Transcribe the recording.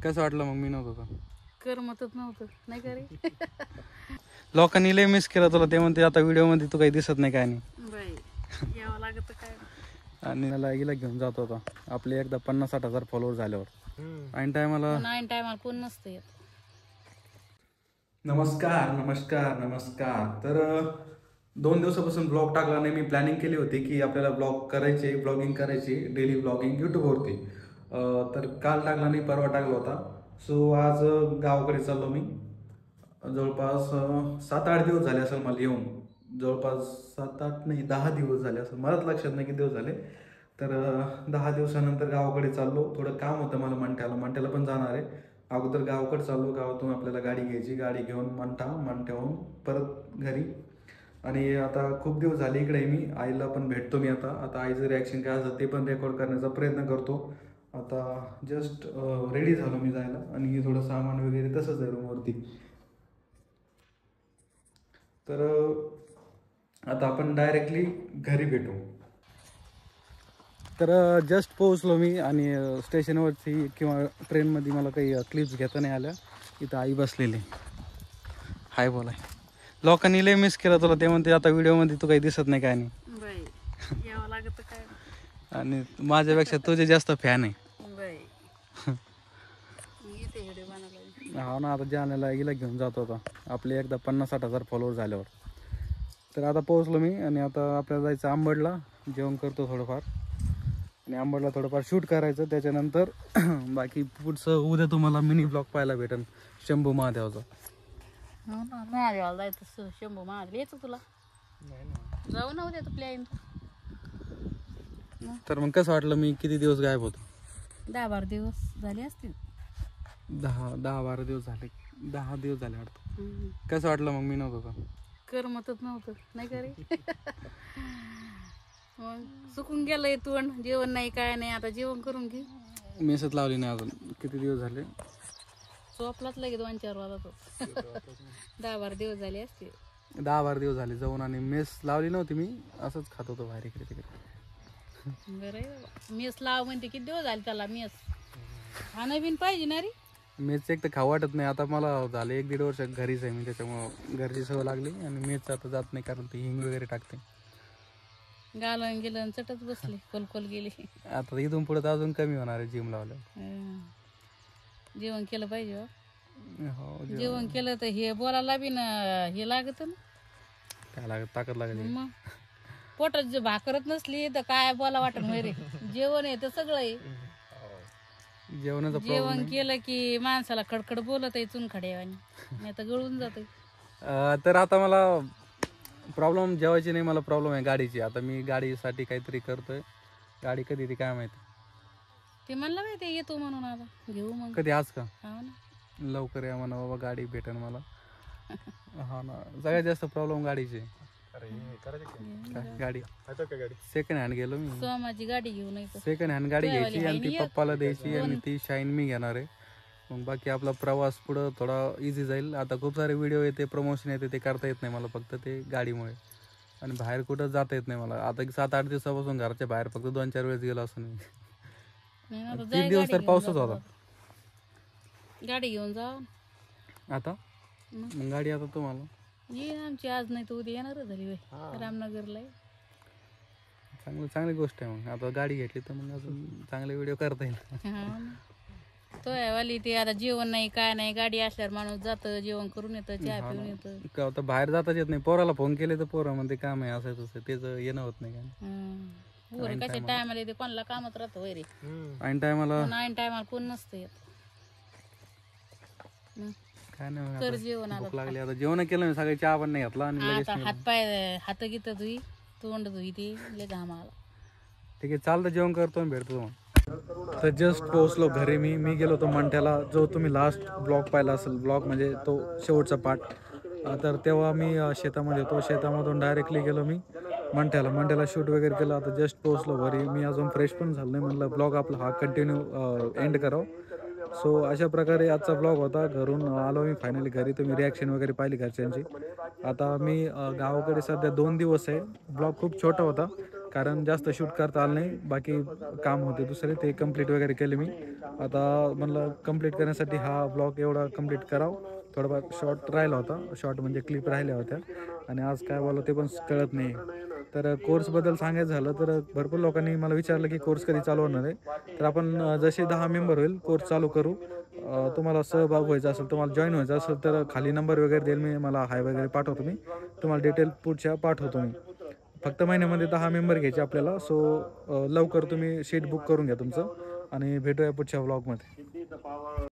कसं वाटलं मग मी नव्हतो तर करमतच नव्हतं नाही का रे. लोकांनी लय मिस केलं तुला ते म्हणते आता व्हिडिओ मध्ये तू काही दिसत नाही काय नाही बाई यावं लागत काय. आणि मला हिला घेऊन जात होता आपले एकदा 50-60 हजार फॉलोअर झाल्यावर ऐन टायमाला. नाईन टायमाला कोण नसतं येत. नमस्कार नमस्कार नमस्कार. तर 2 दिवसापासून ब्लॉग टाकला नाही. मी प्लॅनिंग केली होती की आपल्याला ब्लॉगिंग करायची डेली ब्लॉगिंग यूट्यूबवरती. तर काल टाकला नाही, परवा टाकला होता. सो आज गावाकडे चाललो मी. जवळपास 7-8 दिवस झाले असेल मला येऊन. जवळपास 7-8 नाही 10 दिवस झाले असेल, मलाच लक्षात नाही किती दिवस झाले. तर 10 दिवसानंतर गावाकडे चाललो. थोडं काम होतं मला मंठ्याला पण जाणार आहे. अगोदर गावाकडे चाललो. गावातून आपल्याला गाडी घ्यायची, गाडी घेऊन मंठ्याहून परत घरी. आणि आता खूप दिवस झाले इकडे मी आईला पण भेटतो मी. आता आईचं रिॲक्शन काय असतं ते पण रेकॉर्ड करण्याचा प्रयत्न करतो. आता जस्ट रेडी झालो मी जायला आणि थोडं सामान वगैरे तसंच आहे रूमवरती. तर आता आपण डायरेक्टली घरी भेटू. तर जस्ट पोहोचलो मी आणि स्टेशनवरती किंवा ट्रेनमध्ये मला काही क्लिप्स घेता नाही आल्या. इथं आई बसलेली. हाय बोलाय. लोकांनी लय मिस केलं तुला ते म्हणते आता व्हिडिओमध्ये तू काही दिसत नाही काय नाही. बाई यावं लागत काय. आणि माझ्यापेक्षा तुझे जास्त फॅन आहे. बाई इथे व्हिडिओ बनवला. हा ना. आता जाण्याला हिला घेऊन जात होता आपले एकदा 50-60 हजार फॉलोअर झाल्यावर. तर आता पोहोचलो मी आणि आता आपल्याला जायचं आंबडला. जेवण करतो थोडंफार आणि आंबडला थोडंफार शूट करायचं. त्याच्यानंतर बाकी पुढचं उद्या तुम्हाला मिनी ब्लॉग पाहायला भेटेल शंभू महादेवाचा. हो ना महादेवाला जायचं. शंभू महादेव यायचं तुला. जाऊ ना उद्या तू प्लॅन. तर मग कसं वाटलं मी किती दिवस गायब होतो. 10-12 दिवस झाले असतील. 10-12 दिवस झाले. 10 दिवस झाले वाटतं. कसं वाटलं मग मी नव्हतो तर करमतच नव्हतं नाही का रे. मग चुकून गेलं इथून. जेवण नाही काय नाही. आता जेवण करून घे. मेसच लावली नाही अजून. किती दिवस झाले. चोपलाच लगे 2-4 वाजता. 10-12 दिवस झाले असते. 10-12 दिवस झाले जाऊन आणि मेस लावली नव्हती मी. असंच खात होतो बाहेर इकडे तिकडे. बरं मेस लाव म्हणते किती दिवस झाले त्याला. मेस खाणं बिन पाहिजे ना रे. मेसचं एक तर खाऊ वाटत नाही. आता मला झाले 1-1.5 वर्ष घरीच आहे मी. त्याच्यामुळं घरची सवय लागली आणि मेसचं आता जात नाही कारण ते हिंग वगैरे टाकते. गालन गेलं चटच बसले. कोलकोल गेले. आता इथून पुढे तर अजून कमी होणार आहे जिम लावलं. जेवण केलं पाहिजे. हो जेवण केलं तर हे बोलायला बी ना हे लागत ना. काय लागत ताकद लागली. मग पोटात जे भाकरच नसली तर काय बोला वाटत रे. जेवण आहे तर सगळं आहे. जेवण केलं की माणसाला खडखड बोलत आहे चुनखड्यावानी. नाही तर गळून जात. तर आता मला प्रॉब्लेम जेवायची नाही. मला प्रॉब्लेम आहे गाडीची. आता मी गाडीसाठी काहीतरी करतोय. गाडी कधी येते काय माहिती. ते म्हणलं माहिती येतो म्हणून. आता घेऊ मग कधी आज का. हा ना. लवकर या म्हणा बाबा गाडी भेटेल मला. हा ना. सगळ्यात जास्त प्रॉब्लेम गाडीची. गाडी सेकंड हँड गेलो मी. सोमाची गाडी घेऊन येतो. सेकंड हँड गाडी घ्यायची आणि ती पप्पाला द्यायची आणि ती शाईन मी घेणार आहे. मग बाकी आपला प्रवास पुढं थोडा इझी जाईल. आता खूप सारे व्हिडिओ येते, प्रमोशन येते, ते करता येत नाही मला फक्त ते गाडीमुळे. आणि बाहेर कुठं जाता येत नाही मला. आता 7-8 दिवसापासून घराच्या बाहेर फक्त 2-4 वेळेस गेलो असं मी. 3 दिवस तर पाऊसच होता. गाडी घेऊन जा आता. मग गाडी आता तुम्हाला ये आमची आज नाही तर उद्या येणार झाली रामनगरला. चांगली गोष्ट आहे. मग आता गाडी घेतली तर मग अजून चांगले व्हिडिओ करता येईल. तो वाली ते आता जेवण नाही काय नाही. गाडी असल्यावर माणूस जातं जेवण करून येतं, चहा पिऊन येतं. का आता बाहेर जाताच येत नाही. पोराला फोन केले तर पोरा म्हणते काम आहे असं तसं. त्याचं येणं होत नाही काय. कशा टायमाला येते कोणाला कामात राहतं वैरे. ऐन टायमाला कोण नसतं येत. काय नाही कर जेवण. भूक लागली. आता जेवण केलं मी. सगळे चहा पण नाही घातला आणि आता हातपाय हात घेत धुई तोंड धुई ते लय घाम आला. ठीक आहे चालतं. जेवण करतो आणि भेटतो तुम्हाला. तर जस्ट पोहोचलो घरी मी गेलो होतो मंठ्याला. जो तुम्ही लास्ट ब्लॉग पाहिला असेल, ब्लॉग म्हणजे तो शेवटचा पार्ट. तर तेव्हा मी शेतामध्ये होतो. शेतामधून डायरेक्टली गेलो मी मंठ्याला शूट वगैरे केलं. आता जस्ट पोहोचलो घरी. मी अजून फ्रेश पण झालो नाही. म्हणलं ब्लॉग आपला हा कंटिन्यू एंड करावं. सो अशा प्रकारे आजचा ब्लॉग होता. घरून आलो मी फायनली घरी. तुम्ही रिॲक्शन वगैरे पाहिली घरच्यांची. आता मी गावाकडे सध्या 2 दिवस आहे. ब्लॉग खूप छोटा होता कारण जास्त शूट करता आलं नाही, बाकी काम होते दुसरे ते कंप्लीट वगैरे केले मी. आता म्हणलं कंप्लीट करण्यासाठी हा ब्लॉग एवढा कंप्लीट करावं. थोडाफार शॉर्ट राहिला होता, शॉर्ट म्हणजे क्लिप राहिल्या होत्या आणि आज काय बोलावं ते पण कळत नाही. तर कोर्सबद्दल सांगायचं झालं तर भरपूर लोकांनी मला विचारलं की कोर्स कधी चालू होणार आहे. तर आपण जसे 10 मेंबर होईल कोर्स चालू करू. तुम्हाला सहभाग व्हायचा असेल, तुम्हाला जॉईन व्हायचं असेल तर खाली नंबर वगैरे देईल मी, मला हाय वगैरे पाठवतो मी, तुम्हाला डिटेल पुढच्या पाठवतो मी. फक्त महिन्यामध्ये 10 मेंबर घ्यायचे आपल्याला. सो लवकर तुम्ही शीट बुक करून घ्या तुमचं आणि भेटूया पुढच्या व्लॉगमध्ये.